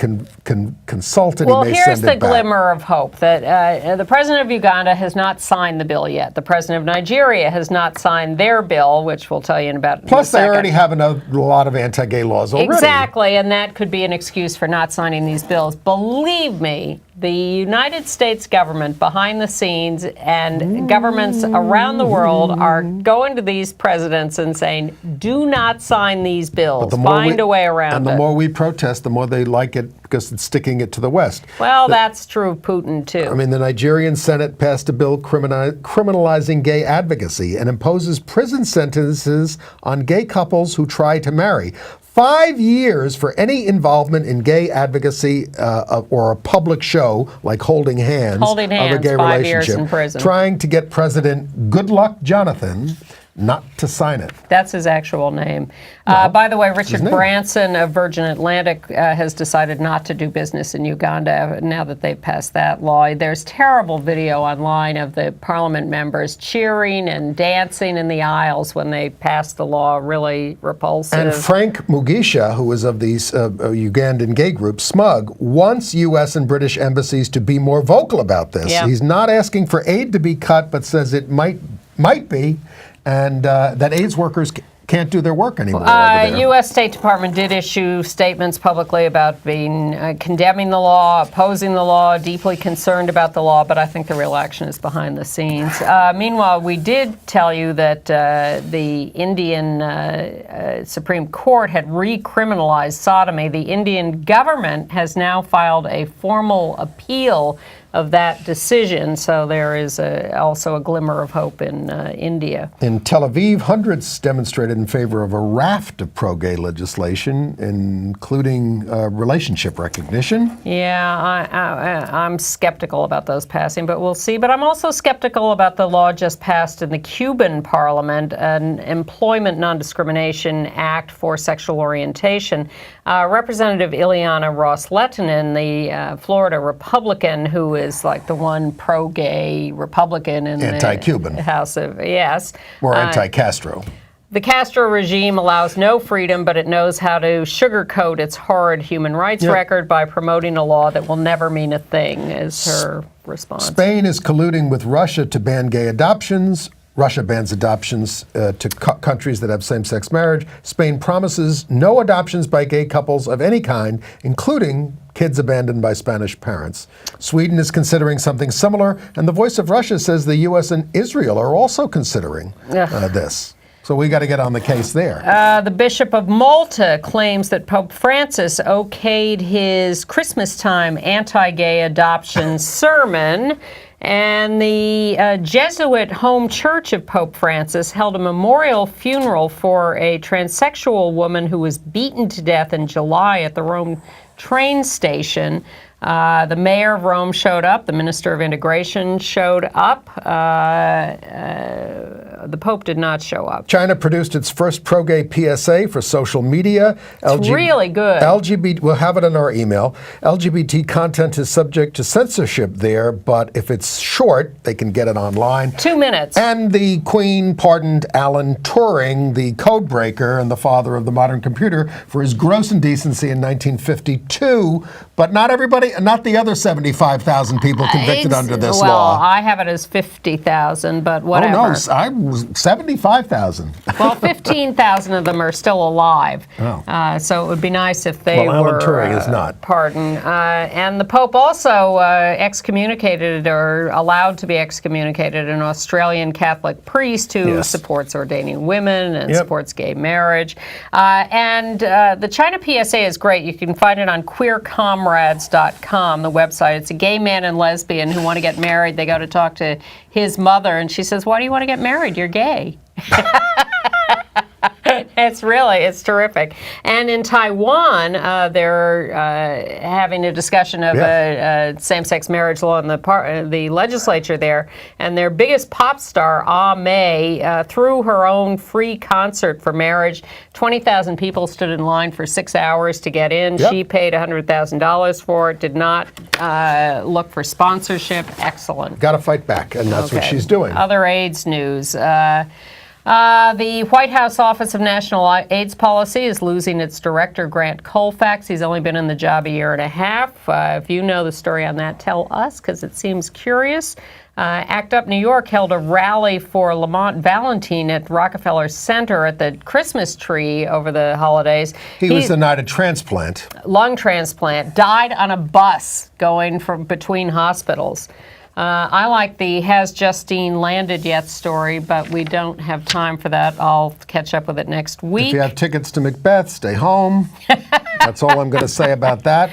consulted. Well, here's the glimmer of hope that the president of Uganda has not signed the bill yet. The president of Nigeria has not signed their bill, which we'll tell you in about. Plus, they already have a lot of anti-gay laws already. Exactly, and that could be an excuse for not signing these bills. Believe me, the United States government behind the scenes and governments around the world are going to these presidents and saying, do not sign these bills. Find a way around it. And the more we protest, the more they like it because it's sticking it to the West. Well, that's true of Putin, too. I mean, the Nigerian Senate passed a bill criminalizing gay advocacy and imposes prison sentences on gay couples who try to marry. 5 years for any involvement in gay advocacy or a public show like holding hands of a gay 5 relationship. Years in prison. Trying to get President Goodluck Jonathan not to sign it. That's his actual name. By the way, Richard Branson of Virgin Atlantic has decided not to do business in Uganda now that they've passed that law. There's terrible video online of the parliament members cheering and dancing in the aisles when they passed the law. Really repulsive. And Frank Mugisha, who is of the Ugandan gay group SMUG, wants U.S. and British embassies to be more vocal about this. Yeah. He's not asking for aid to be cut, but says it might be. And that AIDS workers can't do their work anymore. U.S. State Department did issue statements publicly about condemning the law, opposing the law, deeply concerned about the law, but I think the real action is behind the scenes. Meanwhile, we did tell you that the Indian Supreme Court had recriminalized sodomy. The Indian government has now filed a formal appeal of that decision, so there is also a glimmer of hope in India. In Tel Aviv, hundreds demonstrated in favor of a raft of pro-gay legislation, including relationship recognition. Yeah, I'm skeptical about those passing, but we'll see. But I'm also skeptical about the law just passed in the Cuban parliament, an Employment Non-Discrimination Act for Sexual Orientation. Representative Ileana Ross-Lehtinen, the Florida Republican, who is like the one pro-gay Republican in anti-Cuban the House of or anti-Castro. The Castro regime allows no freedom, but it knows how to sugarcoat its horrid human rights record by promoting a law that will never mean a thing, is her response. Spain is colluding with Russia to ban gay adoptions. Russia bans adoptions to countries that have same-sex marriage. Spain promises no adoptions by gay couples of any kind, including kids abandoned by Spanish parents. Sweden is considering something similar, and the Voice of Russia says the U.S. and Israel are also considering this. So we got to get on the case there. The Bishop of Malta claims that Pope Francis okayed his Christmas-time anti-gay adoption sermon. And the Jesuit home church of Pope Francis held a memorial funeral for a transsexual woman who was beaten to death in July at the Rome train station. The mayor of Rome showed up. The minister of integration showed up. The Pope did not show up. China produced its first pro-gay PSA for social media. It's really good. LGBT, we'll have it in our email. LGBT content is subject to censorship there, but if it's short, they can get it online. 2 minutes. And the Queen pardoned Alan Turing, the code breaker and the father of the modern computer, for his gross indecency in 1952. But not everybody, not the other 75,000 people convicted under this law. Well, I have it as 50,000, but whatever. Oh, no, I was 75,000. Well, 15,000 of them are still alive. Oh. So it would be nice if they Alan were Turing is not. pardoned. And the Pope also excommunicated or allowed to be excommunicated an Australian Catholic priest who supports ordaining women and supports gay marriage. And the China PSA is great. You can find it on queercomrades.com, the website. It's a gay man and lesbian who want to get married. They go to talk to his mother, and she says, "Why do you want to get married? You're gay." It's terrific. And in Taiwan, they're having a discussion of a same-sex marriage law in the legislature there. And their biggest pop star, Ah Mei, threw her own free concert for marriage. 20,000 people stood in line for 6 hours to get in. She paid $100,000 for it, did not look for sponsorship. Excellent. Got to fight back, and that's what she's doing. Other AIDS news. The White House Office of National AIDS Policy is losing its director, Grant Colfax. He's only been in the job a year and a half. If you know the story on that, tell us, because it seems curious. ACT UP New York held a rally for Lamont Valentine at Rockefeller Center at the Christmas tree over the holidays. He was denied a transplant. Lung transplant. Died on a bus going from between hospitals. I like the Has Justine Landed Yet story, but we don't have time for that. I'll catch up with it next week. If you have tickets to Macbeth, stay home. That's all I'm going to say about that.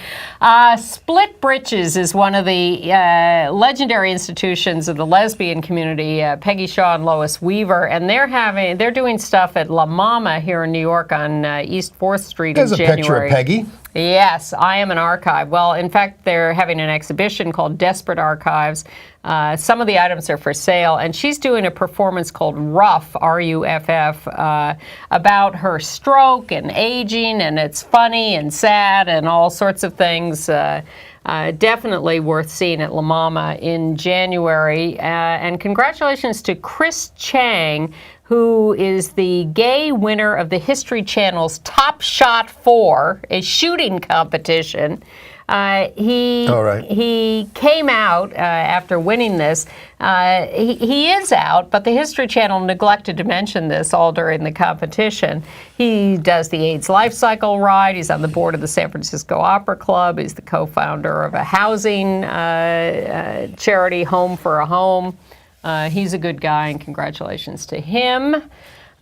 Split Britches is one of the legendary institutions of the lesbian community, Peggy Shaw and Lois Weaver, and they're doing stuff at La Mama here in New York on East 4th Street in January. There's a picture of Peggy. Yes, I am an archive. Well, in fact, they're having an exhibition called Desperate Archives. Some of the items are for sale, and she's doing a performance called Ruff, R-U-F-F, about her stroke and aging, and it's funny and sad and all sorts of things. Definitely worth seeing at La Mama in January. And congratulations to Chris Chang, who is the gay winner of the History Channel's Top Shot 4, a shooting competition. He came out after winning this. He is out, but the History Channel neglected to mention this all during the competition. He does the AIDS Life Cycle Ride. He's on the board of the San Francisco Opera Club. He's the co-founder of a housing charity, Home for a Home. He's a good guy, and congratulations to him.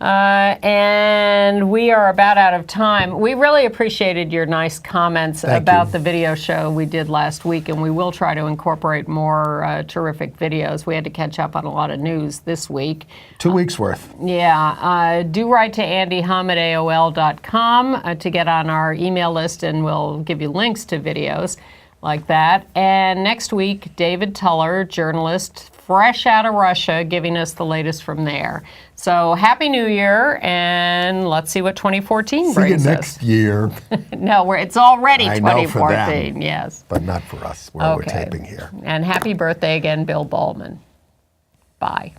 And we are about out of time. We really appreciated your nice comments about the video show we did last week, and we will try to incorporate more terrific videos. We had to catch up on a lot of news this week. 2 weeks worth. Do write to andyhum@aol.com to get on our email list, and we'll give you links to videos like that. And next week, David Tuller, journalist, fresh out of Russia, giving us the latest from there. So Happy New Year, and let's see what 2014 brings us. See you next year. No, it's already 2014. I know for them, yes. But not for us, where we're taping here. And happy birthday again, Bill Ballman. Bye.